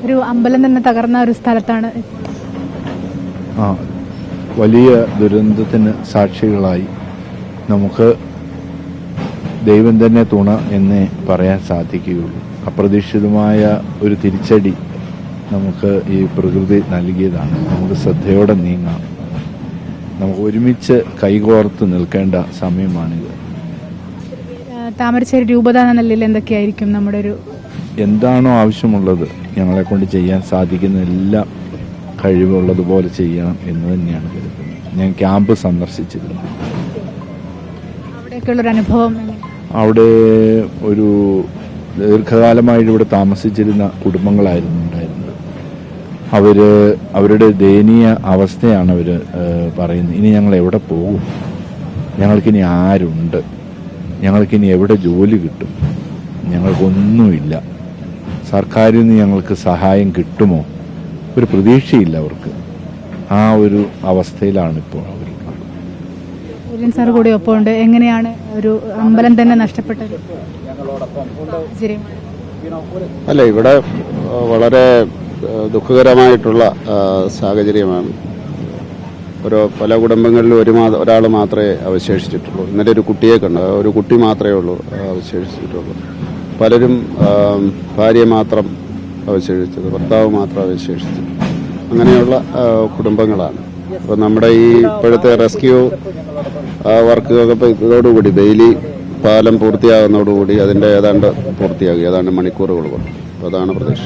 ഒരു അമ്പലം തന്നെ തകർന്ന ഒരു സ്ഥലത്താണ്. വലിയ ദുരന്തത്തിന് സാക്ഷികളായി. നമുക്ക് ദൈവം തന്നെ തുണ എന്നേ പറയാൻ സാധിക്കുകയുള്ളൂ. അപ്രതീക്ഷിതമായ ഒരു തിരിച്ചടി നമുക്ക് ഈ പ്രകൃതി നൽകിയതാണ്. നമുക്ക് ശ്രദ്ധയോടെ നീങ്ങാം. നമുക്ക് ഒരുമിച്ച് കൈകോർത്ത് നിൽക്കേണ്ട സമയമാണിത്. താമരശ്ശേരി രൂപത എന്ന നിലയിൽ എന്തൊക്കെയായിരിക്കും നമ്മുടെ ഒരു എന്താണോ ആവശ്യമുള്ളത് ഞങ്ങളെ കൊണ്ട് ചെയ്യാൻ സാധിക്കുന്ന എല്ലാം കഴിവുള്ളതുപോലെ ചെയ്യണം എന്ന് തന്നെയാണ് കരുതുന്നത്. ഞാൻ ക്യാമ്പ് സന്ദർശിച്ചിരുന്നു. അവിടേക്കുള്ളൊരു അനുഭവം അവിടെ ഒരു ദീർഘകാലമായിട്ട് ഇവിടെ താമസിച്ചിരുന്ന കുടുംബങ്ങളായിരുന്നു ഉണ്ടായിരുന്നത്. അവരുടെ ദയനീയ അവസ്ഥയാണ് അവർ പറയുന്നത്. ഇനി ഞങ്ങൾ എവിടെ പോകും? ഞങ്ങൾക്കിനി ആരുണ്ട്? ഞങ്ങൾക്കിനി എവിടെ ജോലി കിട്ടും? ഞങ്ങൾക്കൊന്നുമില്ല. സർക്കാരിൽ നിന്ന് ഞങ്ങൾക്ക് സഹായം കിട്ടുമോ? ഒരു പ്രതീക്ഷയില്ല അവർക്ക്. ആ ഒരു അവസ്ഥയിലാണിപ്പോൾ അവരുള്ളത്. സാർ കൂടി ഒപ്പമുണ്ട്. എങ്ങനെയാണ് ഒരു അമ്പലം തന്നെ നഷ്ടപ്പെട്ടത്? അല്ല, ഇവിടെ വളരെ ദുഃഖകരമായിട്ടുള്ള സാഹചര്യമാണ്. പല കുടുംബങ്ങളിലും ഒരാൾ മാത്രമേ അവശേഷിച്ചിട്ടുള്ളൂ. ഇന്നലെ ഒരു കുട്ടിയെ കണ്ടു. ഒരു കുട്ടി മാത്രമേ ഉള്ളൂ അവശേഷിച്ചിട്ടുള്ളൂ. പലരും ഭാര്യ മാത്രം അവശേഷിച്ചത്, ഭർത്താവ് മാത്രം അവശേഷിച്ചത്, അങ്ങനെയുള്ള കുടുംബങ്ങളാണ്. അപ്പോൾ നമ്മുടെ ഈ ഇപ്പോഴത്തെ റെസ്ക്യൂ വർക്കുകളൊക്കെ ഇതോടുകൂടി ബെയിലി പാലം പൂർത്തിയാകുന്നതോടുകൂടി അതിൻ്റെ ഏതാണ്ട് പൂർത്തിയാകും, ഏതാണ്ട് മണിക്കൂറുകൾ കൊണ്ട്. അപ്പോൾ അതാണ് പ്രതീക്ഷ.